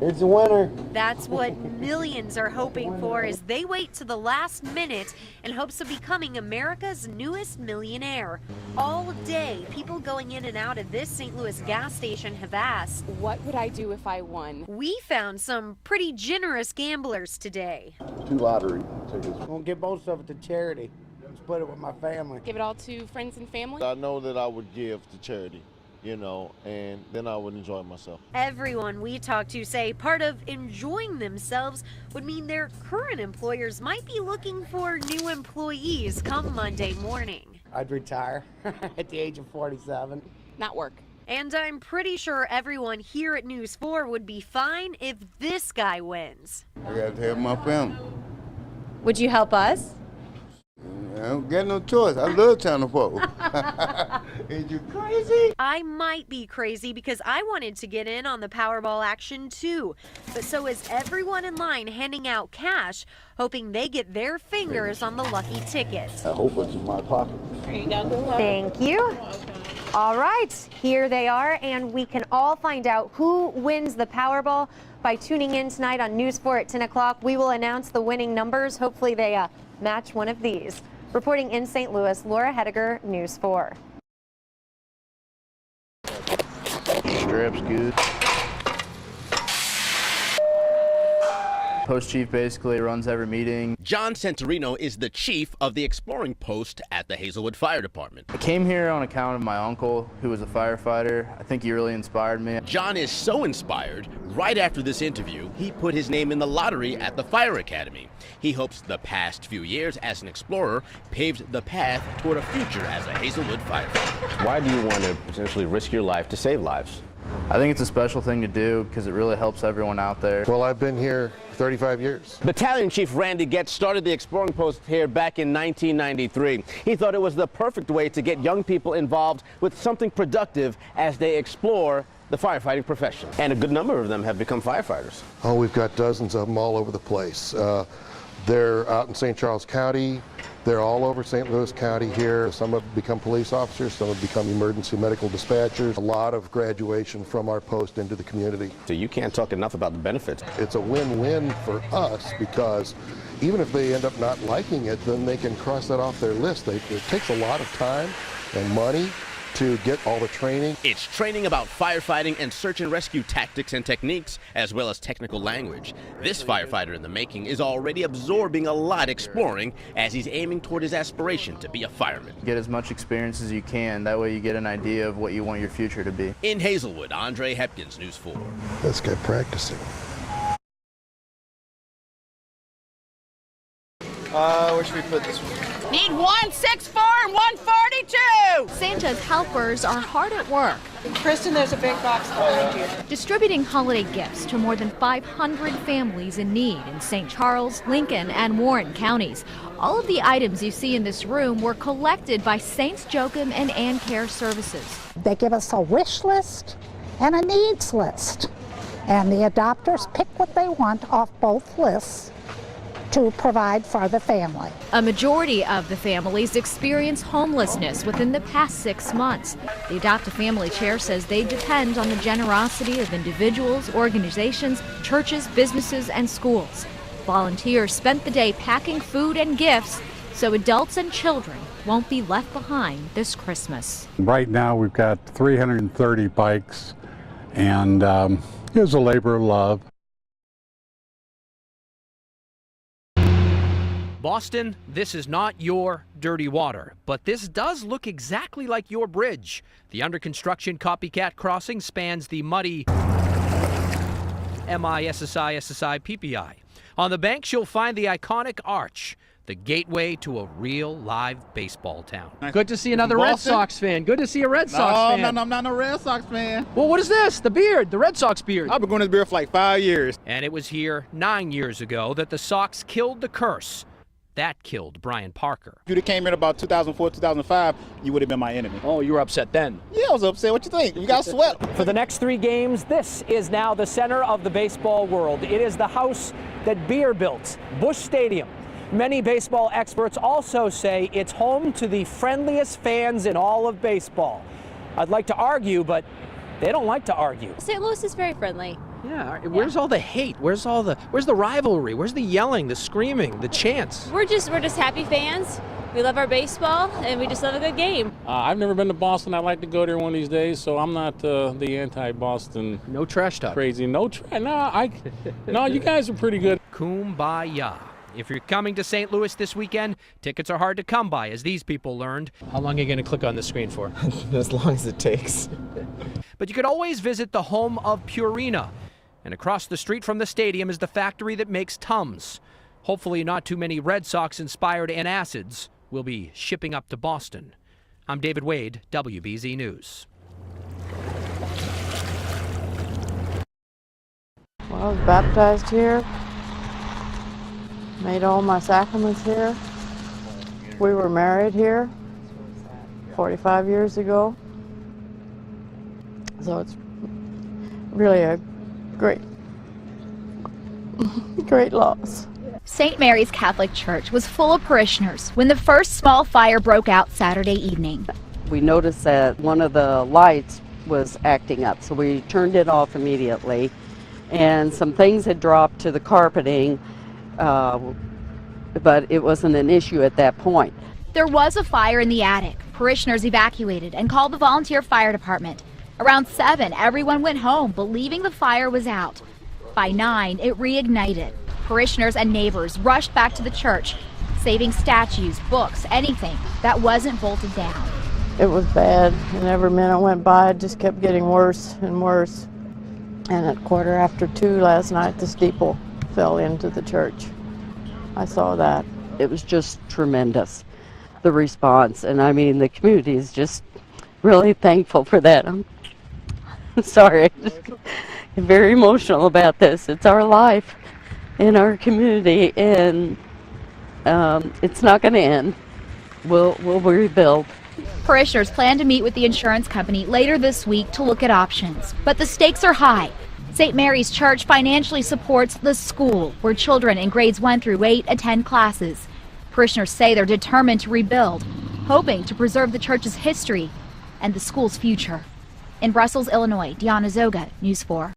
It's a winner. That's what millions are hoping for as they wait to the last minute in hopes of becoming America's newest millionaire. All day, people going in and out of this St. Louis gas station have asked, what would I do if I won? We found some pretty generous gamblers today. 2 lottery tickets. I'm gonna give most of it to charity. Split it with my family. Give it all to friends and family? I know that I would give to charity, you know, and then I would enjoy myself. Everyone we talked to say part of enjoying themselves would mean their current employers might be looking for new employees come Monday morning. I'd retire at the age of 47. Not work. And I'm pretty sure everyone here at News 4 would be fine if this guy wins. I got to have my family. Would you help us? I don't get no choice. I love Channel 4. Is you crazy? I might be crazy because I wanted to get in on the Powerball action too. But so is everyone in line handing out cash, hoping they get their fingers on the lucky ticket. I hope it's in my pocket. There you go. Thank you. All right, here they are, and we can all find out who wins the Powerball by tuning in tonight on News 4 at 10 o'clock. We will announce the winning numbers. Hopefully they match one of these. Reporting in St. Louis, Laura Hediger, News 4. Strap's good. Post chief basically runs every meeting. John Santorino is the chief of the exploring post at the Hazelwood Fire Department. I came here on account of my uncle, who was a firefighter. I think he really inspired me. John is so inspired, right after this interview, he put his name in the lottery at the Fire Academy. He hopes the past few years as an explorer paved the path toward a future as a Hazelwood firefighter. Why do you want to potentially risk your life to save lives? I think it's a special thing to do because it really helps everyone out there. Well, I've been here 35 years. Battalion Chief Randy Getz started the exploring post here back in 1993. He thought it was the perfect way to get young people involved with something productive as they explore the firefighting profession. And a good number of them have become firefighters. Oh, we've got dozens of them all over the place. They're out in St. Charles County. They're all over St. Louis County here. Some have become police officers, some have become emergency medical dispatchers. A lot of graduation from our post into the community. So you can't talk enough about the benefits. It's a win-win for us because even if they end up not liking it, then they can cross that off their list. It takes a lot of time and money to get all the training. It's training about firefighting and search and rescue tactics and techniques, as well as technical language. This firefighter in the making is already absorbing a lot exploring as he's aiming toward his aspiration to be a fireman. Get as much experience as you can. That way you get an idea of what you want your future to be. In Hazelwood, Andre Hepkins, News 4. Let's get practicing. Where should we put this one? Need 164 and 142! Santa's helpers are hard at work. Kristen, there's a big box behind you. Distributing holiday gifts to more than 500 families in need in St. Charles, Lincoln, and Warren counties. All of the items you see in this room were collected by Saints Joachim and Ann Care Services. They give us a wish list and a needs list, and the adopters pick what they want off both lists to provide for the family. A majority of the families experience homelessness within the past 6 months. The Adopt a Family Chair says they depend on the generosity of individuals, organizations, churches, businesses, and schools. Volunteers spent the day packing food and gifts so adults and children won't be left behind this Christmas. Right now we've got 330 bikes, and it was a labor of love. Boston, this is not your dirty water, but this does look exactly like your bridge. The under-construction Copycat Crossing spans the muddy MISSI PPI. On the banks, you'll find the iconic arch, the gateway to a real live baseball town. Good to see another Red Sox fan. Good to see a Red Sox fan. No, I'm not a Red Sox fan. Well, what is this? The beard, the Red Sox beard. I've been going to this beard for like 5 years. And it was here 9 years ago that the Sox killed the curse. That killed Brian Parker. If you'd have came here in about 2004, 2005, you would have been my enemy. Oh, you were upset then? Yeah, I was upset. What you think? You got swept. For the next 3 games, this is now the center of the baseball world. It is the house that Beer built, Busch Stadium. Many baseball experts also say it's home to the friendliest fans in all of baseball. I'd like to argue, but they don't like to argue. St. Louis is very friendly. Yeah, where's all the hate? Where's the rivalry? Where's the yelling, the screaming, the chants? We're just happy fans. We love our baseball, and we just love a good game. I've never been to Boston. I'd like to go there one of these days, so I'm not the anti-Boston. No trash talk. Crazy. No, you guys are pretty good. Kumbaya. If you're coming to St. Louis this weekend, tickets are hard to come by, as these people learned. How long are you going to click on the screen for? As long as it takes. But you could always visit the home of Purina. And across the street from the stadium is the factory that makes Tums. Hopefully not too many Red Sox-inspired antacids will be shipping up to Boston. I'm David Wade, WBZ News. Well, I was baptized here, made all my sacraments here. We were married here 45 years ago. So it's really a great loss. St. Mary's Catholic Church was full of parishioners when the first small fire broke out Saturday evening. We noticed that one of the lights was acting up, so we turned it off immediately. And some things had dropped to the carpeting, but it wasn't an issue at that point. There was a fire in the attic. Parishioners evacuated and called the volunteer fire department. Around 7, everyone went home, believing the fire was out. By 9, it reignited. Parishioners and neighbors rushed back to the church, saving statues, books, anything that wasn't bolted down. It was bad, and every minute went by, it just kept getting worse and worse. And at 2:15 last night, the steeple fell into the church. I saw that. It was just tremendous, the response. And I mean, the community is just really thankful for that. I'm sorry, I'm very emotional about this. It's our life in our community, and it's not going to end. We'll rebuild. Parishioners plan to meet with the insurance company later this week to look at options, but the stakes are high. St. Mary's Church financially supports the school, where children in grades 1 through 8 attend classes. Parishioners say they're determined to rebuild, hoping to preserve the church's history and the school's future. In Brussels, Illinois, Diana Zoga, News 4.